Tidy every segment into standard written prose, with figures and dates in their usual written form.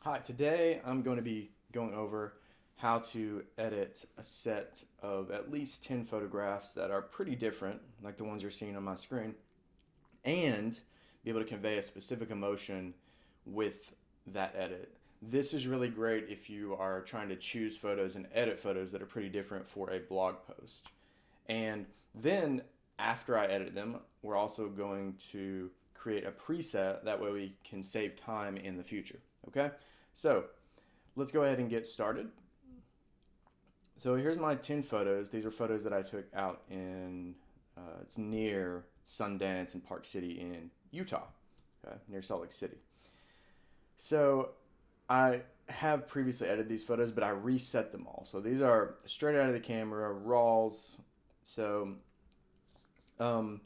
Hi, today I'm going to be going over how to edit a set of at least 10 photographs that are pretty different, like the ones you're seeing on my screen, and be able to convey a specific emotion with that edit. This is really great if you are trying to choose photos and edit photos that are pretty different for a blog post. And then after I edit them, we're also going to create a preset. That way we can save time in the future. Okay? So let's go ahead and get started. So here's my 10 photos. These are photos that I took out in, it's near Sundance and Park City in Utah, okay, near Salt Lake City. So I have previously edited these photos, but I reset them all. So these are straight out of the camera, RAWs. So um,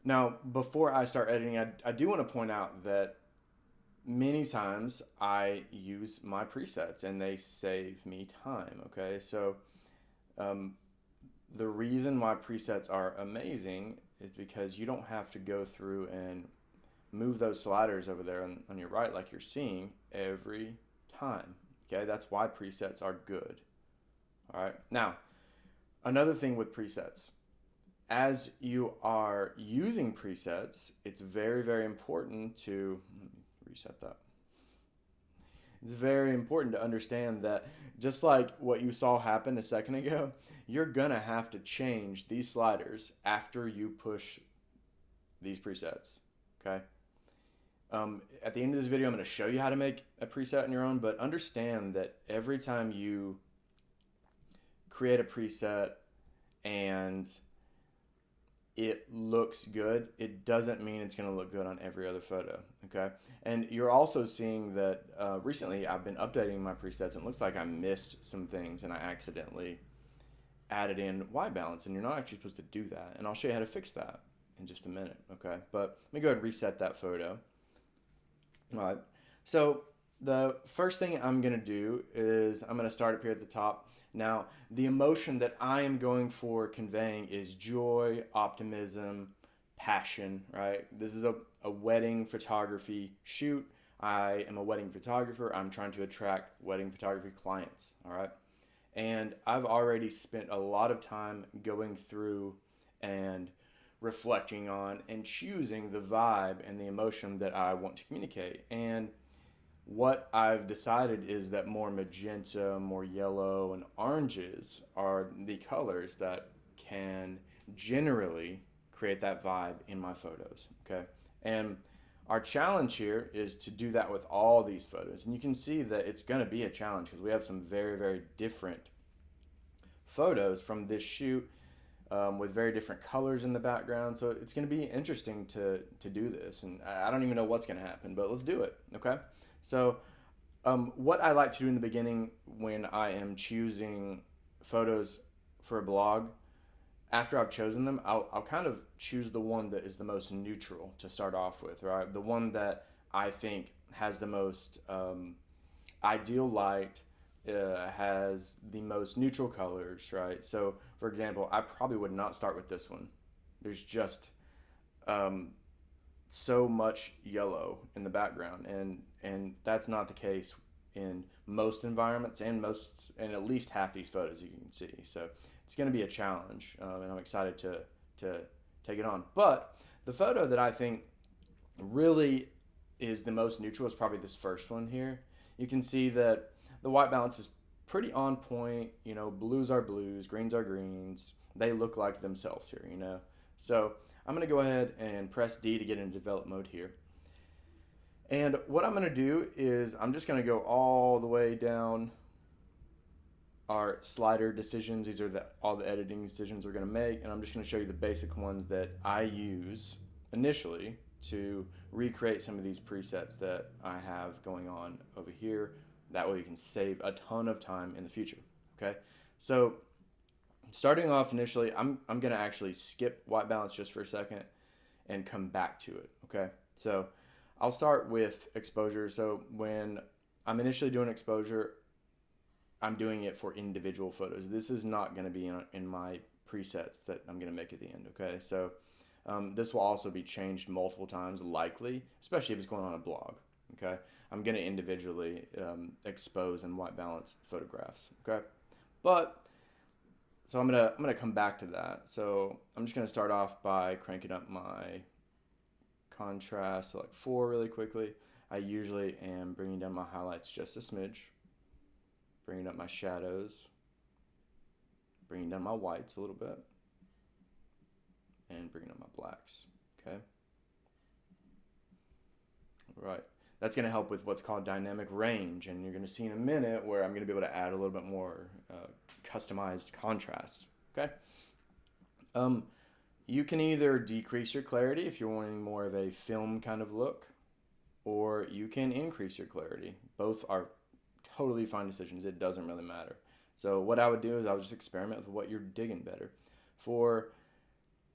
now before I start editing, I do want to point out that many times I use my presets and they save me time. Okay, so um, the reason why presets are amazing is because you don't have to go through and move those sliders over there on your right like you're seeing every time. Okay, that's why presets are good. All right, now another thing with presets, as you are using presets, it's very, very important to reset that. It's very important to understand that just like what you saw happen a second ago, you're gonna have to change these sliders after you push these presets. Okay. At the end of this video, I'm going to show you how to make a preset on your own, but understand that every time you create a preset and it looks good, it doesn't mean it's going to look good on every other photo. Okay. And you're also seeing that recently I've been updating my presets and it looks like I missed some things and I accidentally added in white balance, and you're not actually supposed to do that. And I'll show you how to fix that in just a minute. Okay. But let me go ahead and reset that photo. All right. So the first thing I'm going to do is I'm going to start up here at the top. Now, the emotion that I am going for conveying is joy, optimism, passion, right? This is a wedding photography shoot. I am a wedding photographer. I'm trying to attract wedding photography clients, all right? And I've already spent a lot of time going through and reflecting on and choosing the vibe and the emotion that I want to communicate. And what I've decided is that more magenta, more yellow, and oranges are the colors that can generally create that vibe in my photos. Okay. And our challenge here is to do that with all these photos. And you can see that it's going to be a challenge because we have some very, very different photos from this shoot with very different colors in the background. So it's going to be interesting to do this. And I don't even know what's going to happen, but let's do it. Okay. So what I like to do in the beginning when I am choosing photos for a blog, after I've chosen them, I'll kind of choose the one that is the most neutral to start off with, right? The one that I think has the most ideal light, has the most neutral colors, right? So, for example, I probably would not start with this one. There's just um, so much yellow in the background, and that's not the case in most environments and at least half these photos you can see. So it's going to be a challenge, and I'm excited to take it on. But the photo that I think really is the most neutral is probably this first one here. You can see that the white balance is pretty on point. You know, blues are blues, greens are greens. They look like themselves here, you know. So I'm going to go ahead and press D to get into develop mode here. And what I'm going to do is I'm just going to go all the way down our slider decisions. These are all the editing decisions we're going to make. And I'm just going to show you the basic ones that I use initially to recreate some of these presets that I have going on over here. That way you can save a ton of time in the future. Okay. So starting off initially, I'm going to actually skip white balance just for a second and come back to it. Okay. So I'll start with exposure. So when I'm initially doing exposure, I'm doing it for individual photos. This is not going to be in my presets that I'm going to make at the end. Okay. So this will also be changed multiple times, likely, especially if it's going on a blog. okay? I'm going to individually expose and white balance photographs, okay? But so I'm gonna come back to that. So I'm just gonna start off by cranking up my contrast to like 4 really quickly. I usually am bringing down my highlights just a smidge, bringing up my shadows, bringing down my whites a little bit, and bringing up my blacks, okay? All right. That's going to help with what's called dynamic range, and you're going to see in a minute where I'm going to be able to add a little bit more customized contrast, okay? You can either decrease your clarity if you're wanting more of a film kind of look, or you can increase your clarity. Both are totally fine decisions. It doesn't really matter. So what I would do is I would just experiment with what you're digging better. For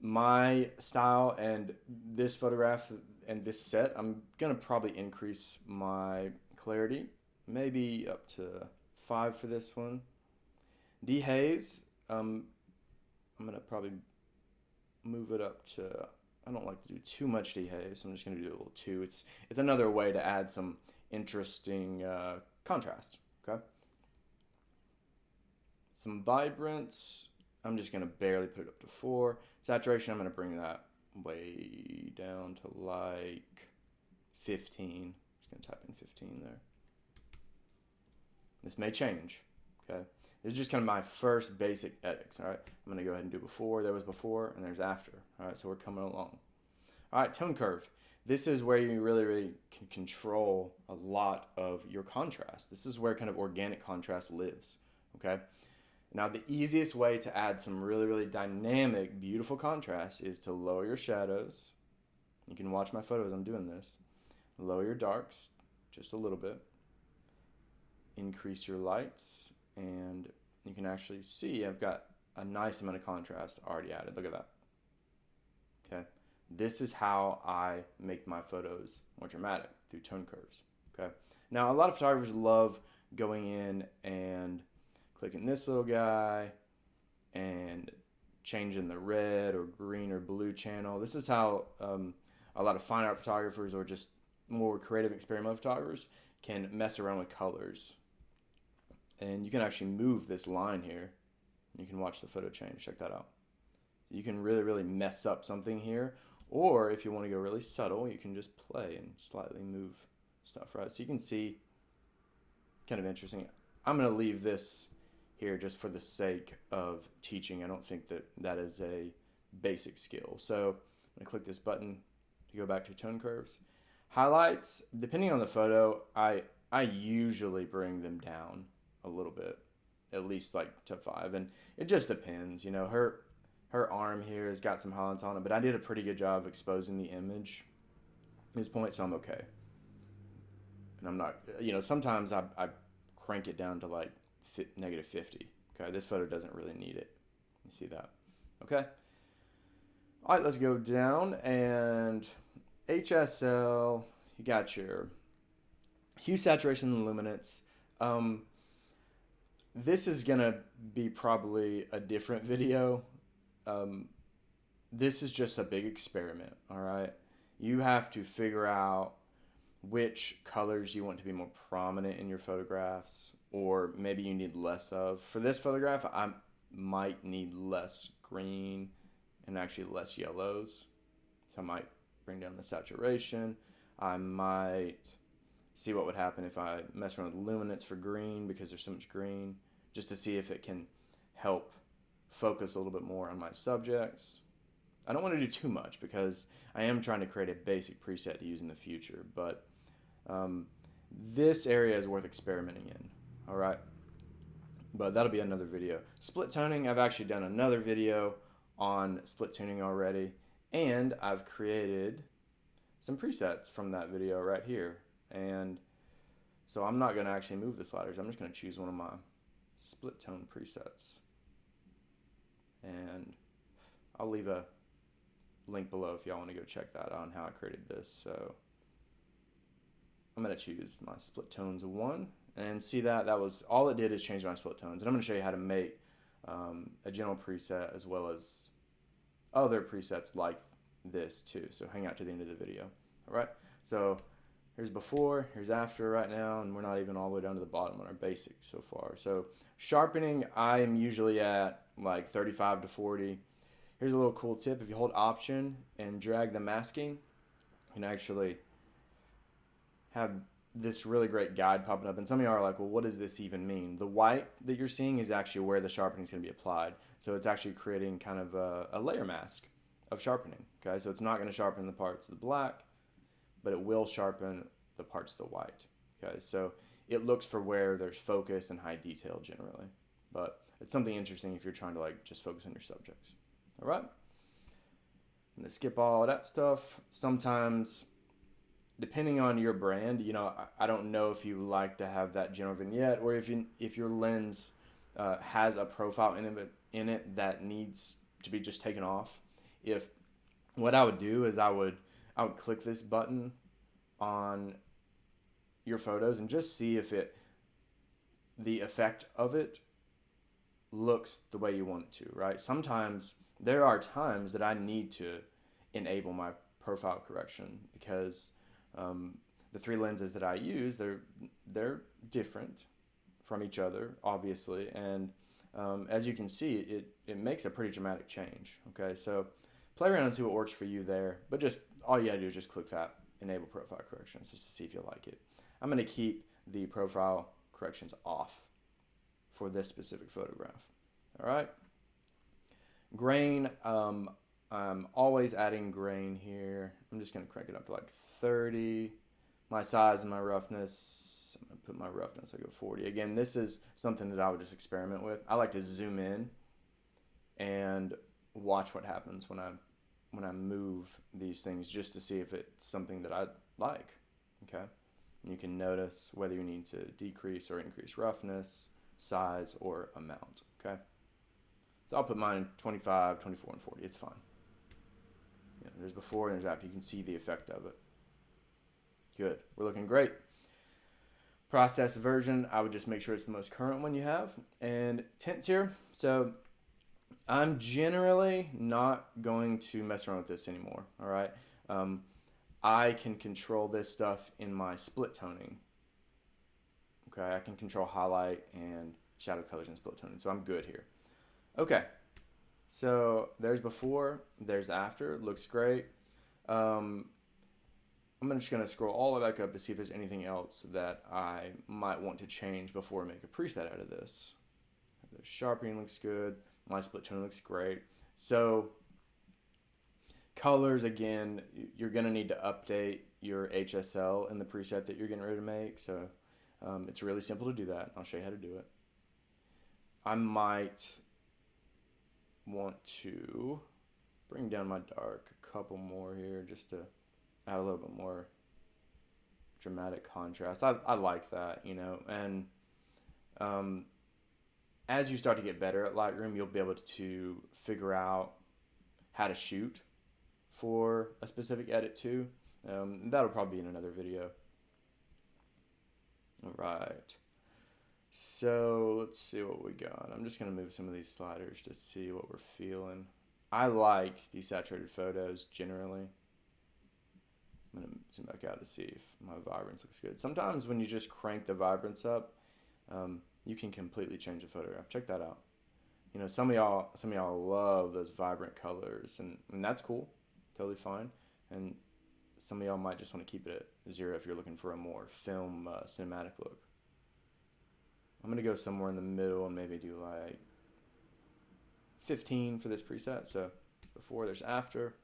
my style and this photograph and this set, I'm gonna probably increase my clarity, maybe up to 5 for this one. Dehaze, I'm gonna probably move it up to, I don't like to do too much dehaze, so I'm just gonna do a little 2. It's another way to add some interesting contrast, okay? Some vibrance, I'm just gonna barely put it up to 4. Saturation, I'm gonna bring that way down to like 15. Just gonna type in 15 there. This may change, okay? This is just kind of my first basic edits, all right? I'm gonna go ahead and do before. There was before and there's after, all right? So we're coming along. All right, tone curve. This is where you really can control a lot of your contrast. This is where kind of organic contrast lives, okay? Now, the easiest way to add some really, really dynamic, beautiful contrast is to lower your shadows. You can watch my photos, I'm doing this. Lower your darks just a little bit. Increase your lights, and you can actually see I've got a nice amount of contrast already added. Look at that. Okay. This is how I make my photos more dramatic, through tone curves. Okay. Now, a lot of photographers love going in and clicking this little guy and changing the red or green or blue channel. This is how a lot of fine art photographers or just more creative experimental photographers can mess around with colors. And you can actually move this line here. You can watch the photo change. Check that out. You can really, really mess up something here. Or if you want to go really subtle, you can just play and slightly move stuff, right? So you can see, kind of interesting. I'm going to leave this here just for the sake of teaching. I don't think that that is a basic skill. So I'm going to click this button to go back to tone curves. Highlights, depending on the photo, I usually bring them down a little bit, at least like to 5, and it just depends. You know, her arm here has got some highlights on it, but I did a pretty good job of exposing the image at this point, so I'm okay. And I'm not, you know, sometimes I crank it down to like negative 50. Okay, this photo doesn't really need it. You see that? Okay. All right, let's go down, and HSL, you got your hue, saturation, and luminance. This is gonna be probably a different video. This is just a big experiment, all right? You have to figure out which colors you want to be more prominent in your photographs, or maybe you need less of. For this photograph, I might need less green and actually less yellows. So I might bring down the saturation. I might see what would happen if I mess around with luminance for green, because there's so much green, just to see if it can help focus a little bit more on my subjects. I don't want to do too much because I am trying to create a basic preset to use in the future, but this area is worth experimenting in, all right? But that'll be another video. Split toning, I've actually done another video on split tuning already, and I've created some presets from that video right here. And so I'm not going to actually move the sliders. I'm just going to choose one of my split tone presets. And I'll leave a link below if y'all want to go check that out on how I created this. So I'm going to choose my split tones 1, and see that was all it did is change my split tones. And I'm going to show you how to make a general preset as well as other presets like this too. So hang out to the end of the video. All right. So here's before, here's after right now, and we're not even all the way down to the bottom on our basic so far. So sharpening, I am usually at like 35 to 40. Here's a little cool tip. If you hold Option and drag the masking, you can actually have this really great guide popping up. And some of you are like, well, what does this even mean? The white that you're seeing is actually where the sharpening is going to be applied. So it's actually creating kind of a layer mask of sharpening. Okay, so it's not going to sharpen the parts of the black, but it will sharpen the parts of the white. Okay, so it looks for where there's focus and high detail generally. But it's something interesting if you're trying to like just focus on your subjects. All right? And to skip all that stuff, sometimes depending on your brand, you know, I don't know if you like to have that general vignette or if your lens has a profile in it that needs to be just taken off. If what I would do is I would click this button on your photos and just see if the effect of it looks the way you want it to, right? Sometimes there are times that I need to enable my profile correction because the three lenses that I use, they're different from each other, obviously, and as you can see, it makes a pretty dramatic change. Okay, so play around and see what works for you there, but just all you gotta do is just click that enable profile corrections just to see if you like it. I'm gonna keep the profile corrections off for this specific photograph. All right, grain. I'm always adding grain here. I'm just gonna crank it up to like 30. My size and my roughness, I'm gonna put my roughness, I go 40. Again, this is something that I would just experiment with. I like to zoom in and watch what happens when I move these things just to see if it's something that I like. Okay, and you can notice whether you need to decrease or increase roughness, size, or amount. Okay, so I'll put mine in 25, 24, and 40. It's fine. Yeah, there's before and there's after. You can see the effect of it. Good. We're looking great. Process version, I would just make sure it's the most current one you have. And tints here. So I'm generally not going to mess around with this anymore. All right. I can control this stuff in my split toning. Okay. I can control highlight and shadow colors and split toning. So I'm good here. Okay. So there's before, there's after. It looks great. I'm just going to scroll all the way back up to see if there's anything else that I might want to change before I make a preset out of this. The sharpening looks good. My split tone looks great. So colors, again, you're going to need to update your HSL in the preset that you're getting ready to make. So it's really simple to do that. I'll show you how to do it. I might want to bring down my dark a couple more here just to add a little bit more dramatic contrast. I like that, you know, and as you start to get better at Lightroom, you'll be able to figure out how to shoot for a specific edit too. That'll probably be in another video. All right. So let's see what we got. I'm just going to move some of these sliders to see what we're feeling. I like desaturated photos generally. I'm going to zoom back out to see if my vibrance looks good. Sometimes when you just crank the vibrance up, you can completely change a photograph. Check that out. You know, some of y'all love those vibrant colors, and that's cool, totally fine. And some of y'all might just want to keep it at 0 if you're looking for a more film cinematic look. I'm going to go somewhere in the middle and maybe do like 15 for this preset. So before, there's after.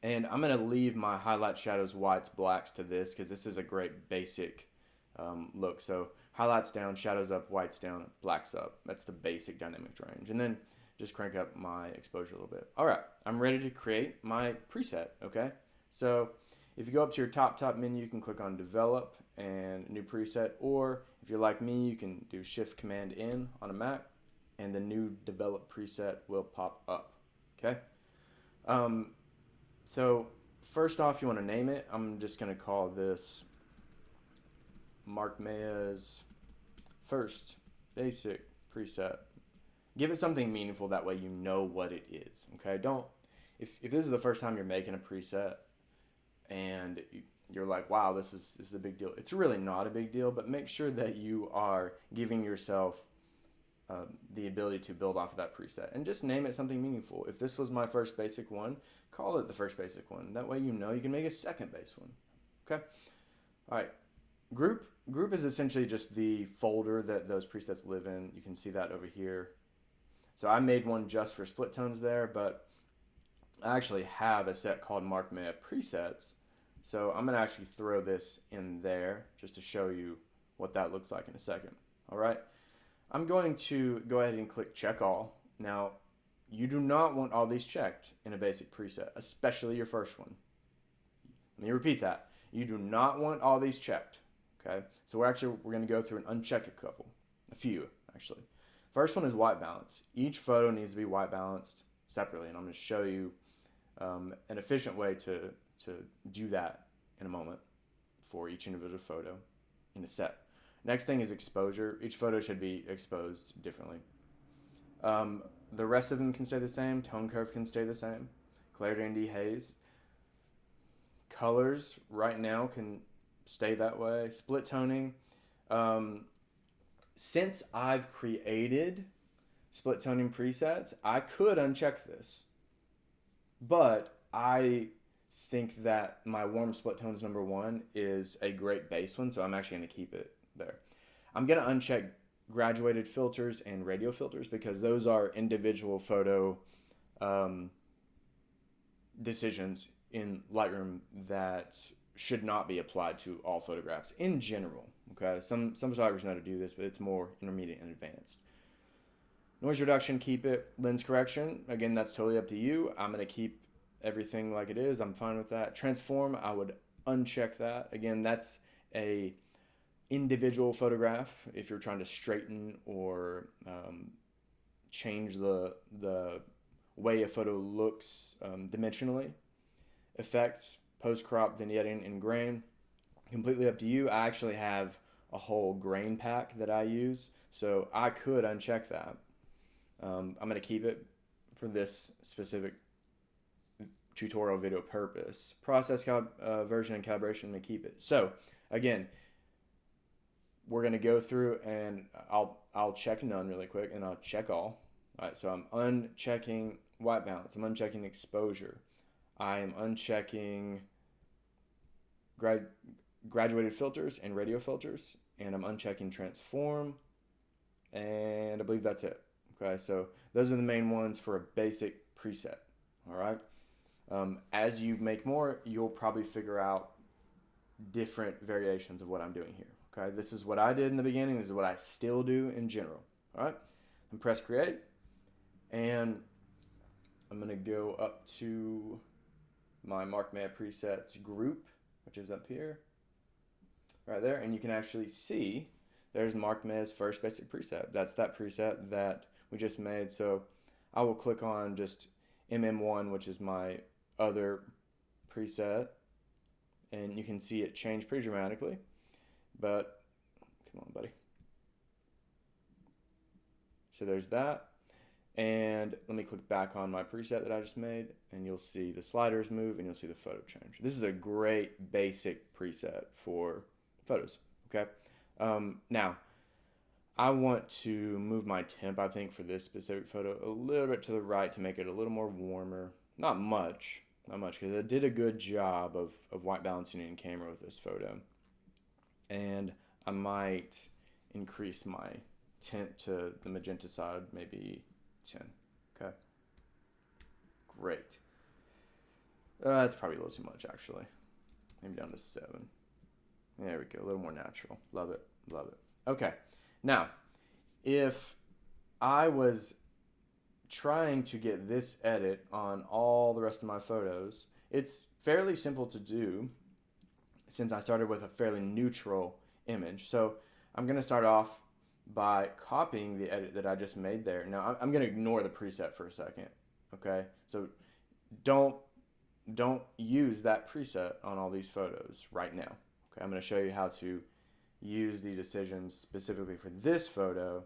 And I'm going to leave my highlights, shadows, whites, blacks to this because this is a great basic look. So highlights down, shadows up, whites down, blacks up. That's the basic dynamic range. And then just crank up my exposure a little bit. All right, I'm ready to create my preset, okay? So if you go up to your top menu, you can click on Develop and New Preset. Or if you're like me, you can do Shift-Command-N on a Mac, and the new Develop preset will pop up, okay? So first off, you want to name it. I'm just going to call this Mark Maya's first basic preset. Give it something meaningful, that way you know what it is, okay? Don't, if this is the first time you're making a preset and you're like, wow, this is a big deal. It's really not a big deal, but make sure that you are giving yourself the ability to build off of that preset, and just name it something meaningful. If this was my first basic one, call it the first basic one. That way you know you can make a second base one. Okay? All right. Group is essentially just the folder that those presets live in. You can see that over here. So I made one just for split tones there, but I actually have a set called Mark Maya Presets. So I'm going to actually throw this in there just to show you what that looks like in a second. All right. I'm going to go ahead and click check all. Now, you do not want all these checked in a basic preset, especially your first one. Let me repeat that. You do not want all these checked. Okay, so we're going to go through and uncheck a few actually. First one is white balance. Each photo needs to be white balanced separately, and I'm going to show you an efficient way to do that in a moment for each individual photo in the set. Next thing is exposure. Each photo should be exposed differently. The rest of them can stay the same. Tone curve can stay the same. Clarity and dehaze. Colors right now can stay that way. Split toning. Since I've created split toning presets, I could uncheck this. But I think that my warm split tones number 1 is a great base one, so I'm actually going to keep it there. I'm going to uncheck graduated filters and radio filters because those are individual photo decisions in Lightroom that should not be applied to all photographs in general. Okay, some photographers know how to do this, but it's more intermediate and advanced. Noise reduction, keep it. Lens correction, again, that's totally up to you. I'm going to keep everything like it is. I'm fine with that. Transform, I would uncheck that. Again, that's a individual photograph. If you're trying to straighten or change the way a photo looks dimensionally. Effects, post-crop, vignetting, and grain, completely up to you. I actually have a whole grain pack that I use, so I could uncheck that. I'm going to keep it for this specific tutorial video purpose. Process version and calibration, I'm going to keep it. So again, we're going to go through and I'll check none really quick and I'll check all. All right, so I'm unchecking white balance. I'm unchecking exposure. I am unchecking graduated filters and radio filters, and I'm unchecking transform, and I believe that's it. Okay, so those are the main ones for a basic preset. All right. As you make more, you'll probably figure out different variations of what I'm doing here. Okay, this is what I did in the beginning. This is what I still do in general. All right, and press create, and I'm gonna go up to my Mark Maya presets group, which is up here, right there, and you can actually see there's Mark Maya's first basic preset. That's that preset that we just made. So I will click on just MM1, which is my other preset, and you can see it change pretty dramatically. But come on, buddy. So there's that. And let me click back on my preset that I just made, and you'll see the sliders move and you'll see the photo change. This is a great basic preset for photos. Okay. Now I want to move my temp, I think, for this specific photo a little bit to the right to make it a little more warmer. Not much, because I did a good job of white balancing in camera with this photo. And I might increase my tint to the magenta side, maybe 10. Okay. Great. That's probably a little too much, actually. Maybe down to 7. There we go. A little more natural. Love it. Love it. Okay. Now, if I was trying to get this edit on all the rest of my photos, it's fairly simple to do since I started with a fairly neutral image. So I'm going to start off by copying the edit that I just made there. Now I'm going to ignore the preset for a second. Okay. So don't use that preset on all these photos right now. Okay. I'm going to show you how to use the decisions specifically for this photo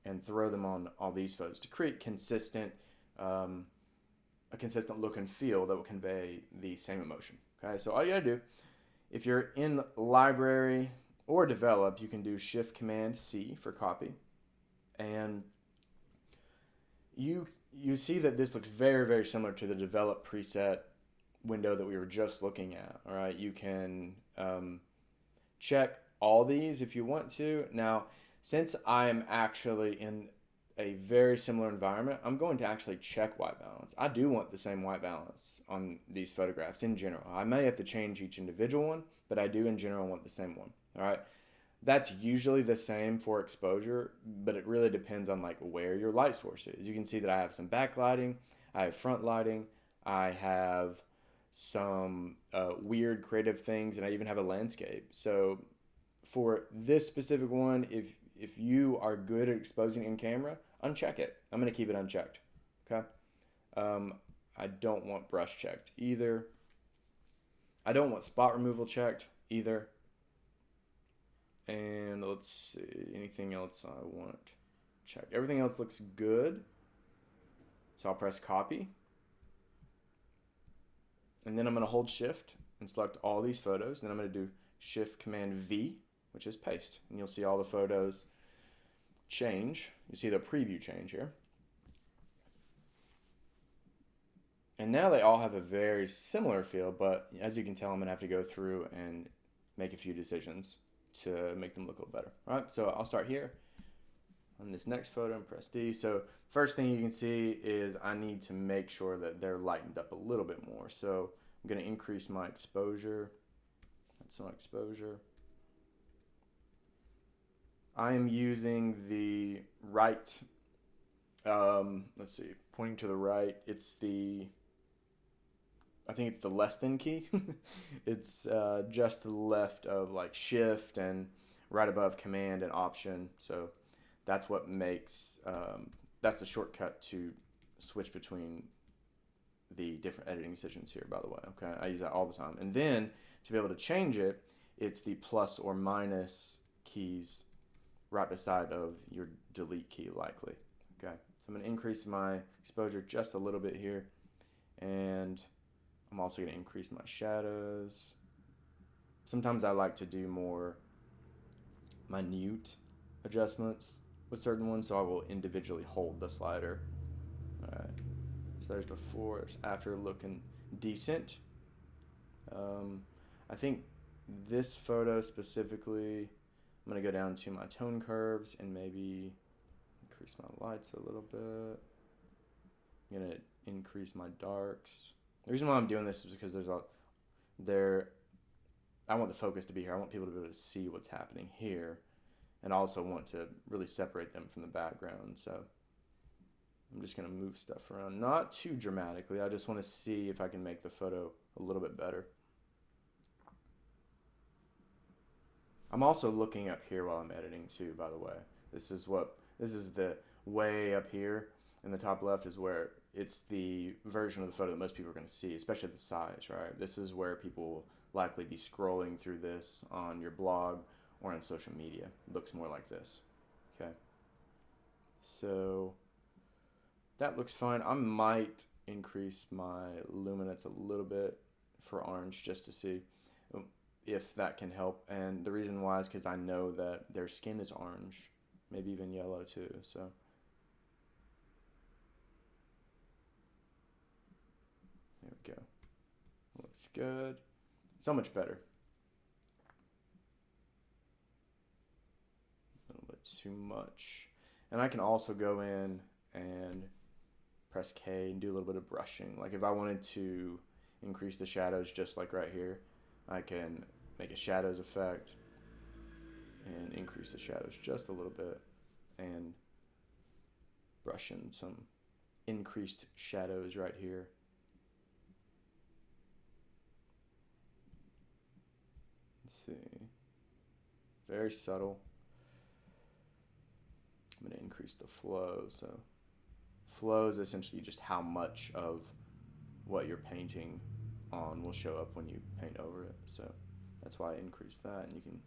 and throw them on all these photos to create a consistent look and feel that will convey the same emotion. Okay, so all you gotta do If you're in library or develop, you can do Shift Command C for copy. And you see that this looks very, very similar to the develop preset window that we were just looking at. All right, you can check all these if you want to. Now, since I am actually in a very similar environment, I'm going to actually check white balance. I do want the same white balance on these photographs in general. I may have to change each individual one, but I do in general want the same one. All right. That's usually the same for exposure, but it really depends on like where your light source is. You can see that I have some backlighting, I have front lighting, I have some weird creative things, and I even have a landscape. So for this specific one, if you are good at exposing in camera, uncheck it. I'm going to keep it unchecked. Okay. I don't want brush checked either. I don't want spot removal checked either. And let's see, anything else I want checked. Everything else looks good. So I'll press copy. And then I'm going to hold shift and select all these photos. Then I'm going to do Shift Command V, which is paste. And you'll see all the photos change. You see the preview change here. And now they all have a very similar feel, but as you can tell, I'm going to have to go through and make a few decisions to make them look a little better. All right, so I'll start here on this next photo and press D. So first thing you can see is I need to make sure that they're lightened up a little bit more. So I'm going to increase my exposure. That's my exposure. I am using the right, let's see, pointing to the right. I think it's the less than key. It's just to the left of like shift and right above command and option. So that's what makes, that's the shortcut to switch between the different editing decisions here, by the way. Okay, I use that all the time. And then to be able to change it, it's the plus or minus keys right beside of your delete key likely. Okay, so I'm going to increase my exposure just a little bit here, and I'm also going to increase my shadows. Sometimes I like to do more minute adjustments with certain ones, so I will individually hold the slider. All right, so there's before, there's after, looking decent. I think this photo specifically, I'm going to go down to my tone curves and maybe increase my lights a little bit. I'm going to increase my darks. The reason why I'm doing this is because I want the focus to be here. I want people to be able to see what's happening here, and I also want to really separate them from the background. So I'm just going to move stuff around, not too dramatically. I just want to see if I can make the photo a little bit better. I'm also looking up here while I'm editing too, by the way. This is the way up here in the top left is where it's the version of the photo that most people are going to see, especially the size, right? This is where people will likely be scrolling through this on your blog or on social media. It looks more like this. Okay. So that looks fine. I might increase my luminance a little bit for orange just to see if that can help. And the reason why is because I know that their skin is orange, maybe even yellow too. So there we go. Looks good. So much better. A little bit too much. And I can also go in and press K and do a little bit of brushing. Like if I wanted to increase the shadows just like right here, I can make a shadows effect and increase the shadows just a little bit and brush in some increased shadows right here. Let's see. Very subtle. I'm going to increase the flow. So flow is essentially just how much of what you're painting on will show up when you paint over it. So that's why I increased that, and you can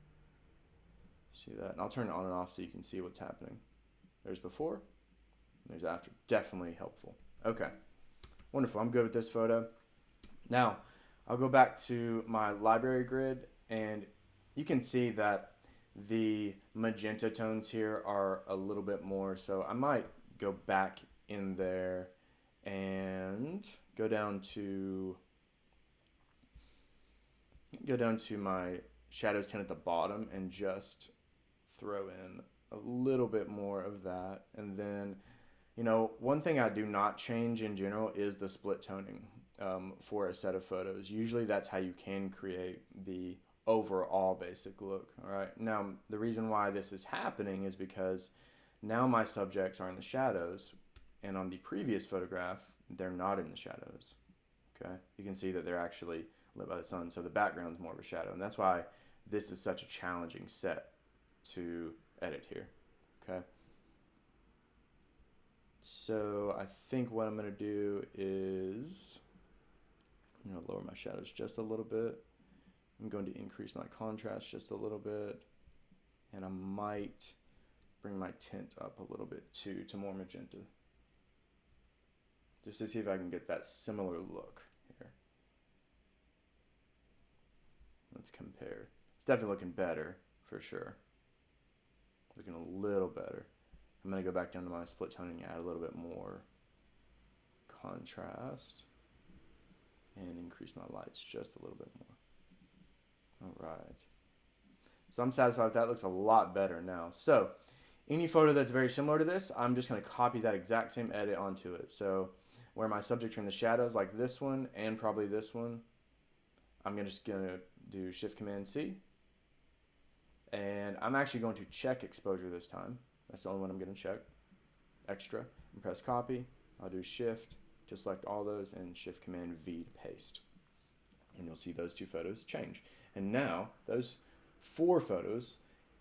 see that. And I'll turn it on and off so you can see what's happening. There's before, there's after. Definitely helpful. Okay, wonderful. I'm good with this photo. Now, I'll go back to my library grid, and you can see that the magenta tones here are a little bit more. So I might go back in there and go down to my shadows 10 at the bottom and just throw in a little bit more of that. And then, one thing I do not change in general is the split toning for a set of photos. Usually that's how you can create the overall basic look. All right. Now, the reason why this is happening is because now my subjects are in the shadows, and on the previous photograph, they're not in the shadows. Okay. You can see that they're actually lit by the sun, so the background's more of a shadow, and that's why this is such a challenging set to edit here. Okay. So I think what I'm going to do is lower my shadows just a little bit. I'm going to increase my contrast just a little bit, and I might bring my tint up a little bit too to more magenta, just to see if I can get that similar look here. Let's compare. It's definitely looking better for sure. Looking a little better. I'm going to go back down to my split toning and add a little bit more contrast and increase my lights just a little bit more. All right. So I'm satisfied with that. Looks a lot better now. So any photo that's very similar to this, I'm just going to copy that exact same edit onto it. So where my subjects are in the shadows, like this one and probably this one, I'm just going to do Shift-Command-C. And I'm actually going to check exposure this time. That's the only one I'm going to check. Extra. And press copy. I'll do Shift to select all those and Shift-Command-V to paste. And you'll see those two photos change. And now those 4 photos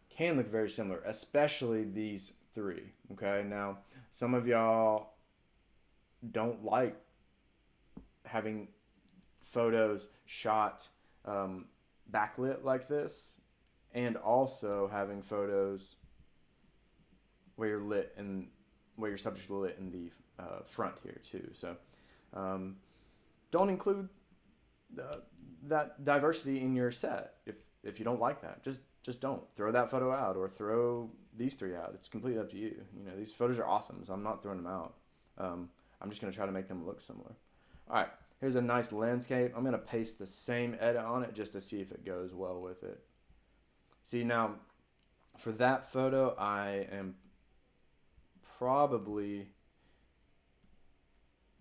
can look very similar, especially these 3. Okay, now some of y'all don't like having photos shot backlit like this, and also having photos where you're lit and where your subject is lit in the front here too. So don't include that diversity in your set if you don't like that. Just don't throw that photo out or throw these 3 out. It's completely up to you. These photos are awesome, so I'm not throwing them out. I'm just going to try to make them look similar. All right, here's a nice landscape. I'm going to paste the same edit on it just to see if it goes well with it. See, now for that photo, I am probably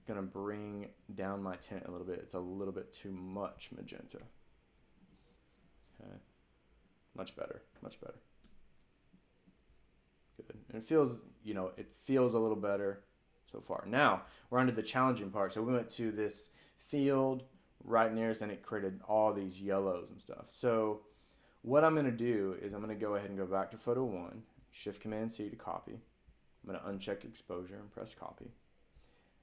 going to bring down my tint a little bit. It's a little bit too much magenta. Okay. Much better, much better. Good. And it feels, it feels a little better so far. Now, we're on to the challenging part. So we went to this field right near us, and it created all these yellows and stuff. So what I'm going to do is I'm going to go ahead and go back to photo 1, Shift-Command-C to copy. I'm going to uncheck exposure and press copy.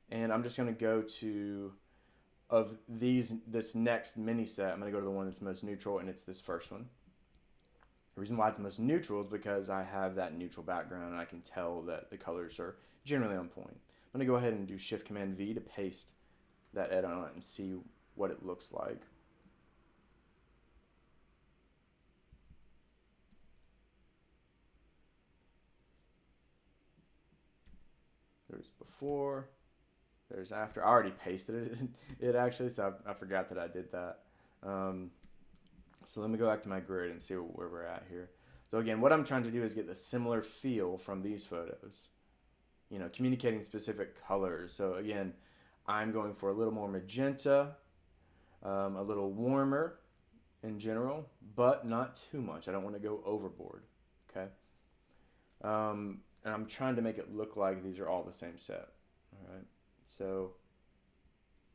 And I'm just going to go to, this next mini set, I'm going to go to the one that's most neutral, and it's this first one. The reason why it's most neutral is because I have that neutral background, and I can tell that the colors are generally on point. I'm going to go ahead and do Shift-Command-V to paste that edit on it and see what it looks like. There's before, there's after. I already pasted it actually, so I forgot that I did that. So let me go back to my grid and see where we're at here. So again, what I'm trying to do is get the similar feel from these photos, communicating specific colors. So again, I'm going for a little more magenta, a little warmer in general, but not too much. I don't want to go overboard, okay? And I'm trying to make it look like these are all the same set, all right? So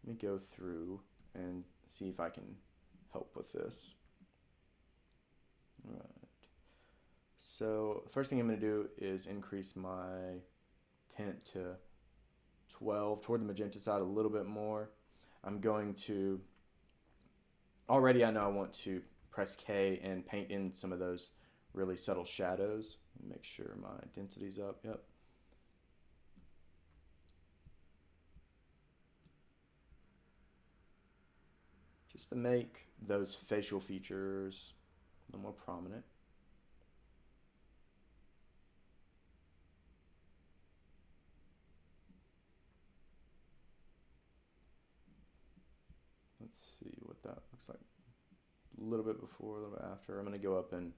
let me go through and see if I can help with this. All right. So the first thing I'm going to do is increase my tint to 12 toward the magenta side a little bit more. I'm going to, already I know I want to press K and paint in some of those really subtle shadows. Make sure my density's up. Yep. just to make those facial features a little more prominent. Let's see what that looks like. A little bit before, a little bit after. I'm going to go up and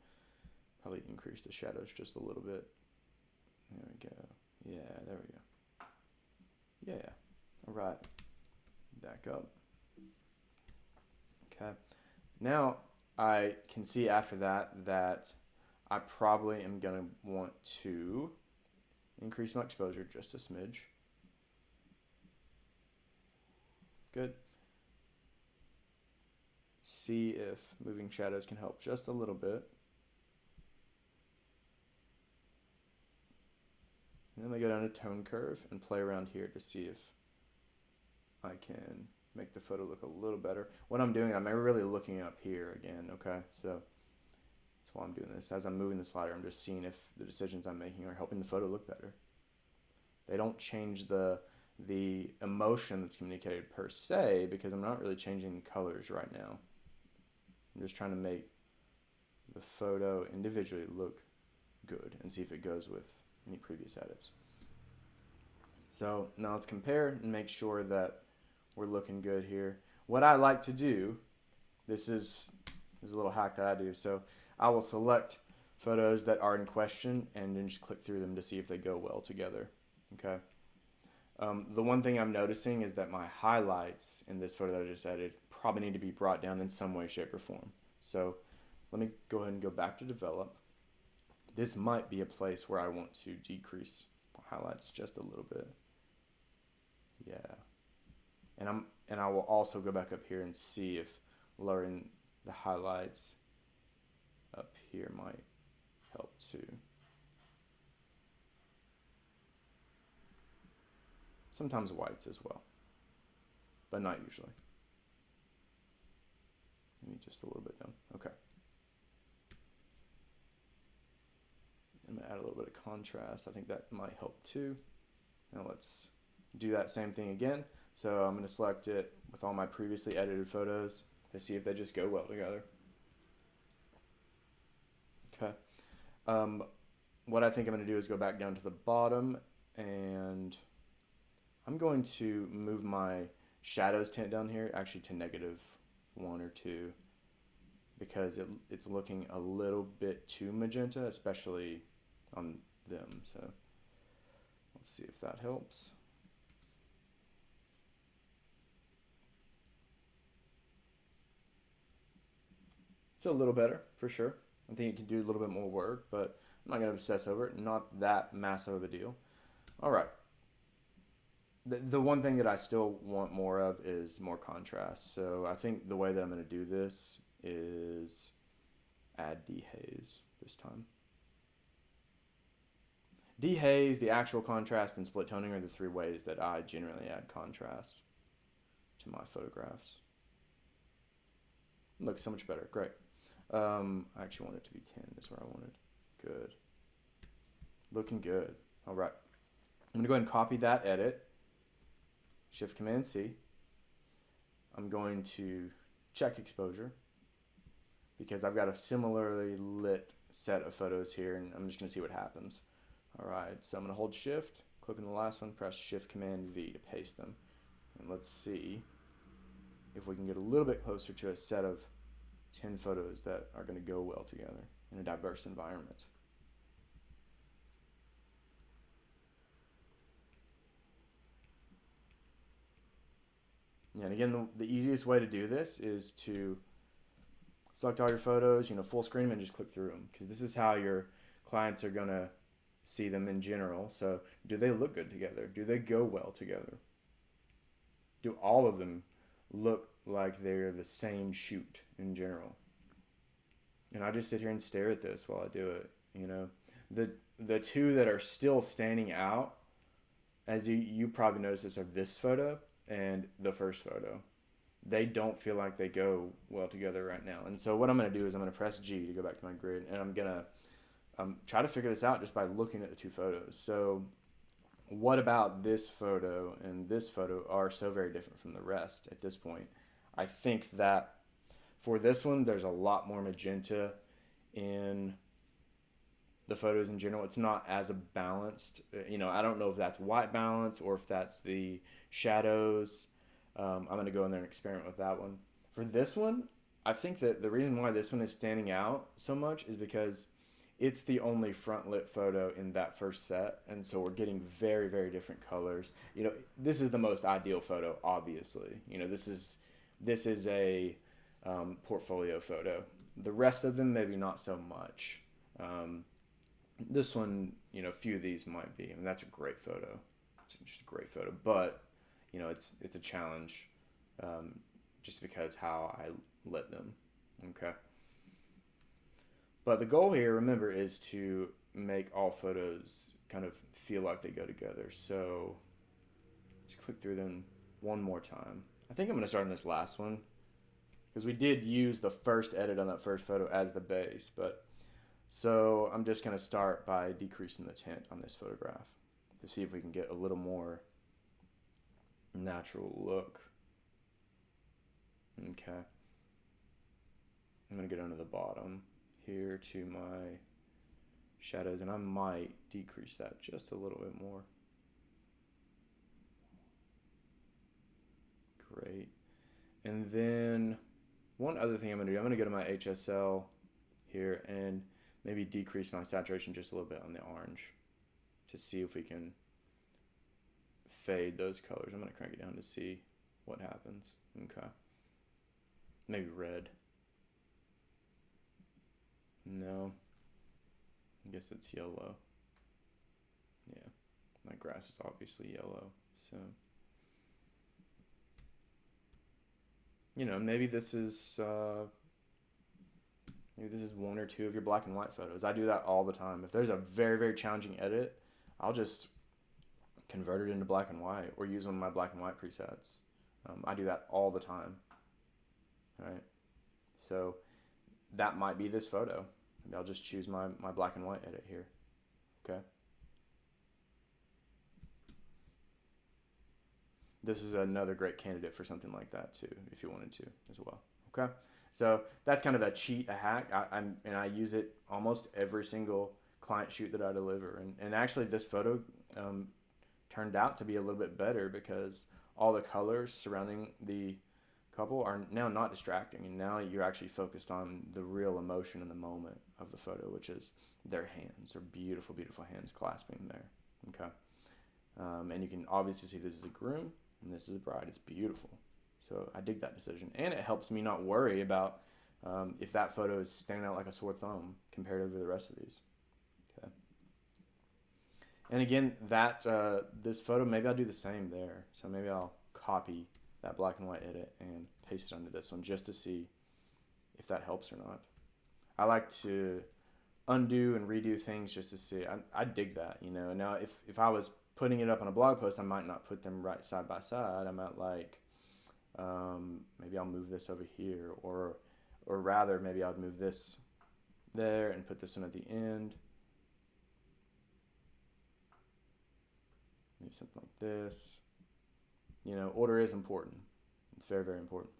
probably increase the shadows just a little bit. There we go. Yeah, there we go. Yeah. All right. Back up. Okay. Now I can see after that I probably am going to want to increase my exposure just a smidge. Good. See if moving shadows can help just a little bit. And then I go down to tone curve and play around here to see if I can make the photo look a little better. What I'm doing, I'm really looking up here again, okay? So that's why I'm doing this. As I'm moving the slider, I'm just seeing if the decisions I'm making are helping the photo look better. They don't change the emotion that's communicated per se, because I'm not really changing the colors right now. I'm just trying to make the photo individually look good and see if it goes with any previous edits. So now let's compare and make sure that we're looking good here. What I like to do, this is a little hack that I do. So I will select photos that are in question and then just click through them to see if they go well together. Okay. The one thing I'm noticing is that my highlights in this photo that I just edited probably need to be brought down in some way, shape, or form. So let me go ahead and go back to develop. This might be a place where I want to decrease highlights just a little bit. Yeah. And I will also go back up here and see if lowering the highlights up here might help too. Sometimes whites as well, but not usually. Maybe just a little bit down. Okay. I'm gonna add a little bit of contrast. I think that might help too. Now let's do that same thing again. So I'm gonna select it with all my previously edited photos to see if they just go well together. Okay. What I think I'm gonna do is go back down to the bottom, and I'm going to move my shadows tint down here actually to -1 or 2, because it's looking a little bit too magenta, especially on them. So let's see if that helps. It's a little better for sure. I think it can do a little bit more work, but I'm not going to obsess over it. Not that massive of a deal. All right. The one thing that I still want more of is more contrast. So I think the way that I'm going to do this is add dehaze this time. Dehaze, the actual contrast, and split toning are the 3 ways that I generally add contrast to my photographs. It looks so much better. Great. I actually want it to be 10. That's where I wanted. Good. Looking good. All right. I'm going to go ahead and copy that edit. Shift-Command-C. I'm going to check exposure because I've got a similarly lit set of photos here, and I'm just going to see what happens. All right, so I'm going to hold Shift, click on the last one, press Shift-Command-V to paste them. And let's see if we can get a little bit closer to a set of 10 photos that are going to go well together in a diverse environment. And again, the easiest way to do this is to select all your photos, full screen them and just click through them, because this is how your clients are going to see them in general. So do they look good together? Do they go well together? Do all of them look like they're the same shoot in general? And I just sit here and stare at this while I do it. The 2 that are still standing out, as you probably noticed this, are this photo and the first photo. They don't feel like they go well together right now. And so what I'm going to do is I'm going to press G to go back to my grid, and I'm going to try to figure this out just by looking at the 2 photos. So what about this photo and this photo are so very different from the rest at this point? I think that For this one, there's a lot more magenta in the photos in general. It's not as a balanced, I don't know if that's white balance or if that's the shadows. I'm going to go in there and experiment with that one. For this one, I think that the reason why this one is standing out so much is because it's the only front lit photo in that first set, and so we're getting very, very different colors. This is the most ideal photo, obviously. This is a portfolio photo. The rest of them maybe not so much. This one, a few of these might be. I mean, that's a great photo. It's just a great photo, but it's a challenge, just because how I lit them. Okay. But the goal here, remember, is to make all photos kind of feel like they go together. So just click through them one more time. I think I'm going to start on this last one because we did use the first edit on that first photo as the base. So I'm just going to start by decreasing the tint on this photograph to see if we can get a little more natural look. Okay. I'm going to go down to the bottom here to my shadows, and I might decrease that just a little bit more. Great. And then one other thing I'm going to do, I'm going to go to my HSL here and maybe decrease my saturation just a little bit on the orange to see if we can fade those colors. I'm going to crank it down to see what happens. Okay. Maybe red. No. I guess it's yellow. Yeah. My grass is obviously yellow. So, maybe this is one or two of your black and white photos. I do that all the time. If there's a very, very challenging edit, I'll just convert it into black and white or use one of my black and white presets. I do that all the time. All right. So that might be this photo. Maybe I'll just choose my black and white edit here. Okay. This is another great candidate for something like that too, if you wanted to as well. Okay. So that's kind of a cheat, a hack. I use it almost every single client shoot that I deliver. And actually this photo turned out to be a little bit better because all the colors surrounding the couple are now not distracting, and now you're actually focused on the real emotion in the moment of the photo, which is their hands. They're beautiful, beautiful hands clasping there. Okay. And you can obviously see this is a groom and this is a bride. It's beautiful. So I dig that decision, and it helps me not worry about if that photo is standing out like a sore thumb compared to the rest of these. Okay. And again, this photo, maybe I'll do the same there. So maybe I'll copy that black and white edit and paste it onto this one just to see if that helps or not. I like to undo and redo things just to see. I dig that, Now, if I was putting it up on a blog post, I might not put them right side by side. I might maybe I'll move this over here, or rather, maybe I'll move this there and put this one at the end. Maybe something like this. Order is important. It's very, very important.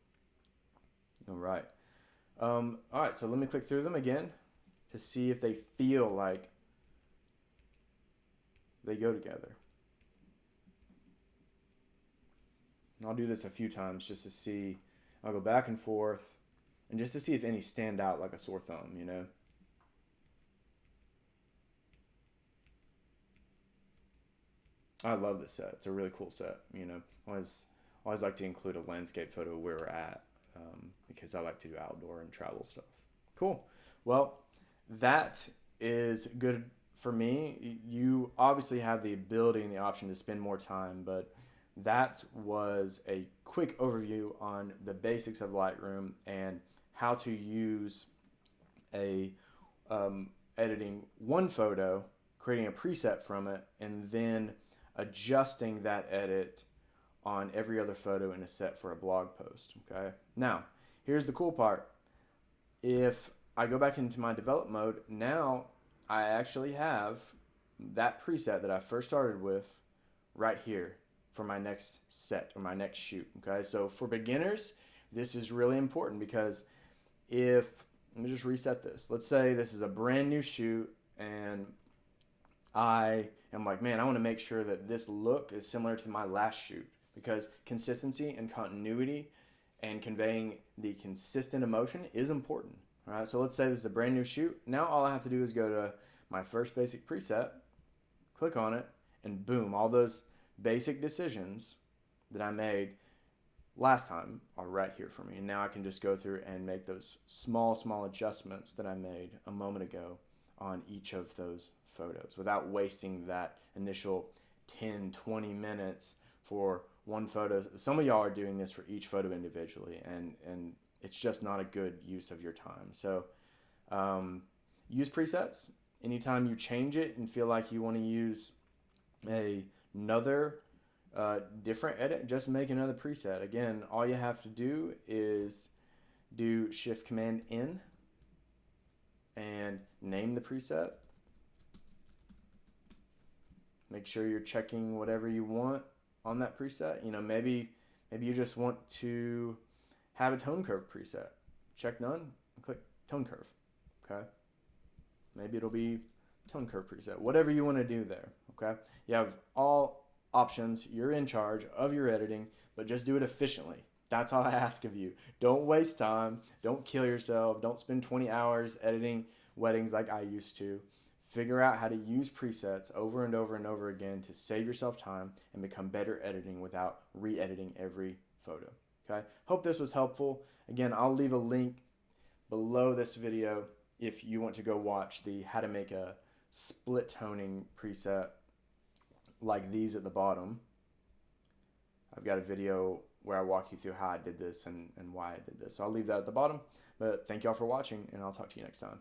All right. All right, so let me click through them again to see if they feel like they go together. And I'll do this a few times just to see. I'll go back and forth and just to see if any stand out like a sore thumb, I love this set. It's a really cool set, Always like to include a landscape photo where we're at because I like to do outdoor and travel stuff. Cool. Well, that is good for me. You obviously have the ability and the option to spend more time, but that was a quick overview on the basics of Lightroom and how to use editing one photo, creating a preset from it, and then adjusting that edit on every other photo in a set for a blog post. Okay. Now, here's the cool part. If I go back into my develop mode, now I actually have that preset that I first started with right here for my next set or my next shoot. Okay. So for beginners, this is really important because let me just reset this. Let's say this is a brand new shoot and I am like, man, I want to make sure that this look is similar to my last shoot, because consistency and continuity and conveying the consistent emotion is important. All right, so let's say this is a brand new shoot. Now all I have to do is go to my first basic preset, click on it, and boom, all those basic decisions that I made last time are right here for me. And now I can just go through and make those small adjustments that I made a moment ago on each of those photos without wasting that initial 10-20 minutes for one photo. Some of y'all are doing this for each photo individually, and it's just not a good use of your time. So use presets. Anytime you change it and feel like you want to use another different edit, just make another preset. Again, all you have to do is do Shift Command N and name the preset. Make sure you're checking whatever you want on that preset. You know, maybe you just want to have a tone curve preset. Check none and click tone curve. Okay. Maybe it'll be tone curve preset. Whatever you want to do there. Okay. You have all options. You're in charge of your editing, but just do it efficiently. That's all I ask of you. Don't waste time. Don't kill yourself. Don't spend 20 hours editing weddings like I used to. Figure out how to use presets over and over and over again to save yourself time and become better editing without re-editing every photo. Okay? Hope this was helpful. Again, I'll leave a link below this video if you want to go watch the how to make a split toning preset like these at the bottom. I've got a video where I walk you through how I did this and why I did this. So I'll leave that at the bottom. But thank y'all for watching, and I'll talk to you next time.